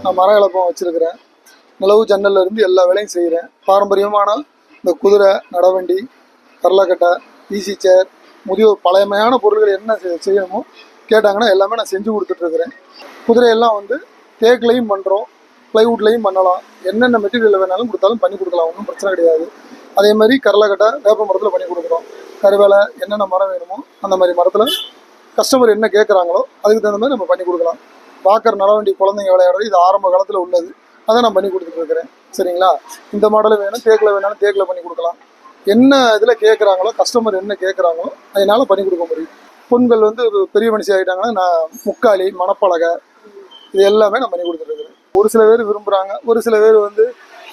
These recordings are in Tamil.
நான் மர இழப்பம் வச்சுருக்கிறேன். நிலவு ஜன்னல்ல இருந்து எல்லா வேலையும் செய்கிறேன். பாரம்பரியமான இந்த குதிரை, நடவண்டி, கரலக்கட்டை, ஈசி சேர், முதியோர் பழமையான பொருள்கள் என்ன செய்யணுமோ கேட்டாங்கன்னா எல்லாமே நான் செஞ்சு கொடுத்துட்ருக்குறேன். குதிரையெல்லாம் வந்து தேக்கிலையும் பண்ணுறோம், ப்ளைவுட்லையும் பண்ணலாம். என்னென்ன மெட்டீரியல் வேணாலும் கொடுத்தாலும் பண்ணி கொடுக்கலாம், ஒன்றும் பிரச்சனை கிடையாது. அதே மாதிரி கரலக்கட்டை வேப்ப மரத்தில் பண்ணி கொடுக்குறோம். கருவேலை என்னென்ன மரம் வேணுமோ அந்த மாதிரி மரத்தில் கஸ்டமர் என்ன கேட்குறாங்களோ அதுக்கு தகுந்த மாதிரி நம்ம பண்ணி கொடுக்கலாம். வாக்கர், நடவண்டி, குழந்தைங்க விளையாடுறது இது ஆரம்ப காலத்தில் உள்ளது, அதை நான் பண்ணி கொடுத்துட்ருக்கிறேன். சரிங்களா? இந்த மாடல் வேணும், தேக்கில் வேணாலும் தேக்கில் பண்ணி கொடுக்கலாம். என்ன இதில் கேட்குறாங்களோ, கஸ்டமர் என்ன கேட்குறாங்களோ அதனால் பண்ணி கொடுக்க முடியும். பொண்கள் வந்து பெரிய மனுஷி ஆகிட்டாங்கன்னா நான் முக்காலி, மணப்பலகை இது எல்லாமே நான் பண்ணி கொடுத்துட்ருக்குறேன். ஒரு சில பேர் விரும்புகிறாங்க, ஒரு சில பேர் வந்து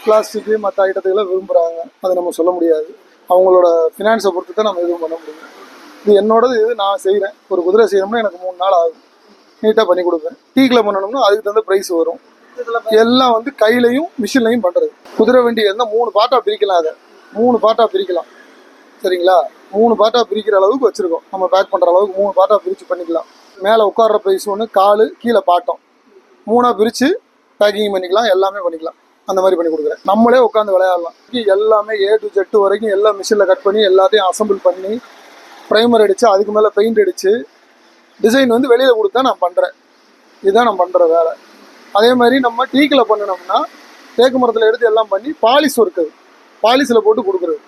பிளாஸ்டிக்கு மற்ற ஐட்டத்துக்கெல்லாம் விரும்புகிறாங்க. அதை நம்ம சொல்ல முடியாது. அவங்களோட ஃபினான்ஸை பொறுத்து தான் நம்ம எதுவும் பண்ண முடியும். இது என்னோடது, இது நான் செய்கிறேன். ஒரு குதிரை செய்யணும்னா எனக்கு 3 நாள் ஆகும். நீட்டாக பண்ணி கொடுப்பேன். டீக்கில் பண்ணணும்னா அதுக்கு தகுந்த ப்ரைஸ் வரும். எல்லாம் வந்து கையிலையும் மிஷின்லையும் பண்ணுறது. குதிரை வண்டி இருந்தால் 3 பார்ட்டாக பிரிக்கலாம். அதை 3 பார்ட்டாக பிரிக்கலாம். சரிங்களா? 3 பார்ட்டாக பிரிக்கிற அளவுக்கு வச்சுருக்கோம். நம்ம பேக் பண்ணுற அளவுக்கு 3 பார்ட்டாக பிரித்து பண்ணிக்கலாம். மேலே உட்கார்ற ப்ரைஸ் ஒன்று, காலு கீழே பாட்டம் 3ஆக பிரித்து பேக்கிங் பண்ணிக்கலாம். எல்லாமே பண்ணிக்கலாம். அந்த மாதிரி பண்ணி கொடுக்குறேன். நம்மளே உட்காந்து விளையாடலாம். எல்லாமே A to Z வரைக்கும் எல்லாம் மிஷினில் கட் பண்ணி எல்லாத்தையும் அசம்பிள் பண்ணி ப்ரைமர் அடித்து அதுக்கு மேலே பெயிண்ட் அடித்து டிசைன் வந்து வெளியில் கொடுத்தா நான் பண்ணுறேன். இதுதான் நான் பண்ணுற வேலை. அதே மாதிரி நம்ம டீக்கில் பண்ணினோம்னா தேக்கு மரத்தில் எடுத்து எல்லாம் பண்ணி பாலிஷ் ஒர்க்குது, பாலிஷில் போட்டு கொடுக்குறது.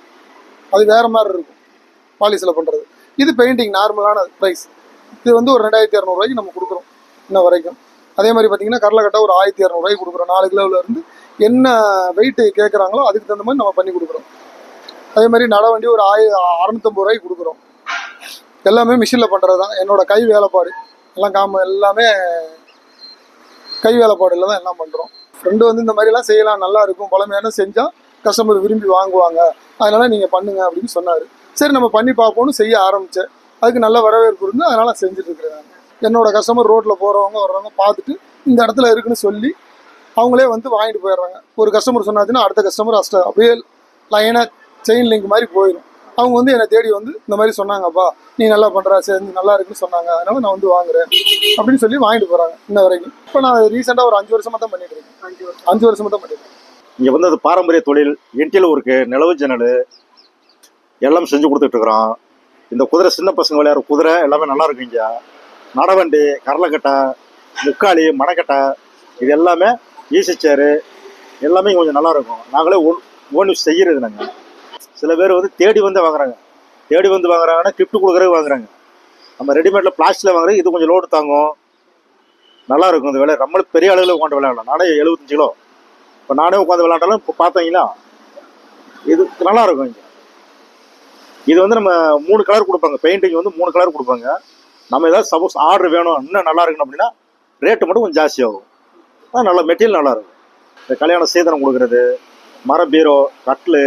அது வேறு மாதிரி இருக்கும் பாலிஷில் பண்ணுறது. இது பெயிண்டிங் நார்மலான ப்ரைஸ். இது வந்து ஒரு 2200 ரூபாய்க்கு நம்ம கொடுக்குறோம் இன்ன வரைக்கும். அதே மாதிரி பார்த்தீங்கன்னா கரலக்கட்டை ஒரு 1200 ரூபாய்க்கு கொடுக்குறோம். 4 கிலோவில் இருந்து என்ன வெயிட்டு கேட்குறாங்களோ அதுக்கு தகுந்த மாதிரி நம்ம பண்ணி கொடுக்குறோம். அதே மாதிரி நடவண்டி ஒரு 650 ரூபாய்க்கு கொடுக்குறோம். எல்லாமே மிஷினில் பண்ணுறது தான். என்னோடய கை வேலைப்பாடு எல்லாம் எல்லாமே கை வேலைப்பாடில் தான் எல்லாம் பண்ணுறோம். ஃப்ரெண்டு வந்து இந்த மாதிரிலாம் செய்யலாம், நல்லா இருக்கும், பழமையான செஞ்சால் கஸ்டமர் விரும்பி வாங்குவாங்க, அதனால் நீங்கள் பண்ணுங்க அப்படின்னு சொன்னார். சரி நம்ம பண்ணி பார்ப்போன்னு செய்ய ஆரம்பித்தேன். அதுக்கு நல்ல வரவேற்பு இருந்து அதனால் செஞ்சுட்ருக்கிறேன். நான் என்னோடய கஸ்டமர் ரோட்டில் போகிறவங்க வர்றவங்க பார்த்துட்டு இந்த இடத்துல இருக்குன்னு சொல்லி அவங்களே வந்து வாங்கிட்டு போயிடுறாங்க. ஒரு கஸ்டமர் சொன்னாச்சுன்னா அடுத்த கஸ்டமர் அப்படியே லைனாக செயின் லிங்க் மாதிரி போயிடும். அவங்க வந்து என்னை தேடி வந்து இந்த மாதிரி சொன்னாங்கப்பா, நீ நல்லா பண்ணுறா, சரி நல்லா இருக்குன்னு சொன்னாங்க, அதனால் நான் வந்து வாங்குறேன் அப்படின்னு சொல்லி வாங்கிட்டு போகிறாங்க இன்ன வரைக்கும். இப்போ நான் ரீசெண்டாக ஒரு 5 வருஷமாக தான் பண்ணிட்டு இருக்கேன். 5 வருஷமாக தான் பண்ணிட்டு இருக்கேன். இங்கே வந்து அது பாரம்பரிய தொழில், இன்டீரியல் ஒர்க்கு, நிலவு ஜன்னல் எல்லாம் செஞ்சு கொடுத்துட்ருக்குறோம். இந்த குதிரை, சின்ன பசங்க விளையாடுற குதிரை எல்லாமே நல்லா இருக்கும். இங்கே நடவண்டி, கரலக்கட்டை, முக்காலி, மணக்கட்டை இது எல்லாமே, ஈசி சேரு எல்லாமே கொஞ்சம் நல்லா இருக்கும். நாங்களே ஓன் செய்கிறது. நாங்கள் சில பேர் வந்து தேடி வந்து வாங்குறாங்க. தேடி வந்து வாங்குறாங்கன்னா கிஃப்ட் கொடுக்குறதுக்கு வாங்குறாங்க. நம்ம ரெடிமேடில் பிளாஸ்டிக்கில் வாங்குறது இது கொஞ்சம் லோடு தாங்கும், நல்லா இருக்கும். இந்த விலை நம்மளுக்கு பெரிய அளவில் உட்காந்து விளையாடலாம். நானே 75 கிலோ இப்போ நானே உட்காந்து விளையாண்டாலும் இப்போ பார்த்தீங்கன்னா இது நல்லா இருக்கும். இங்கே இது வந்து நம்ம 3 கலர் கொடுப்பாங்க. பெயிண்டிங் வந்து 3 கலர் கொடுப்பாங்க. நம்ம ஏதாவது சப்போஸ் ஆர்டர் வேணும், இன்னும் நல்லா இருக்கணும் அப்படின்னா ரேட்டு மட்டும் கொஞ்சம் ஜாஸ்தி ஆகும். ஆனால் நல்ல மெட்டீரியல் நல்லாயிருக்கும். இந்த கல்யாண சீதனம் கொடுக்குறது, மர பீரோ, கட்லு,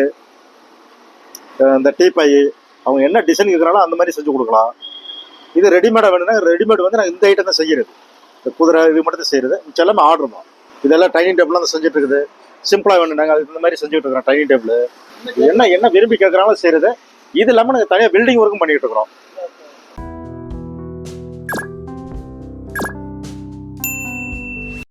இந்த டீப்பாய் அவங்க என்ன டிசைன் கேட்குறாங்களோ அந்த மாதிரி செஞ்சு கொடுக்கலாம். இது ரெடிமேடாக வேணும்னா ரெடிமேட் வந்து நான் இந்த ஐட்டம் தான் செய்கிறது. இந்த குதிரை இது மட்டும் தான் செய்கிறது. மிச்சம் எல்லாமே ஆர்டர் தான். இதெல்லாம் டைனிங் டேபிள்லாம் தான் செஞ்சுட்டு இருக்குது. சிம்பிளாக வேணும் நாங்கள் அது இந்த மாதிரி செஞ்சுட்டு இருக்கிறோம். டைனிங் டேபிள் என்ன விரும்பி கேட்குறாங்களோ செய்கிறது. இது இல்லாமல் நாங்கள் தனியாக பில்டிங் ஒர்க்கும் பண்ணிகிட்டு இருக்கிறோம்.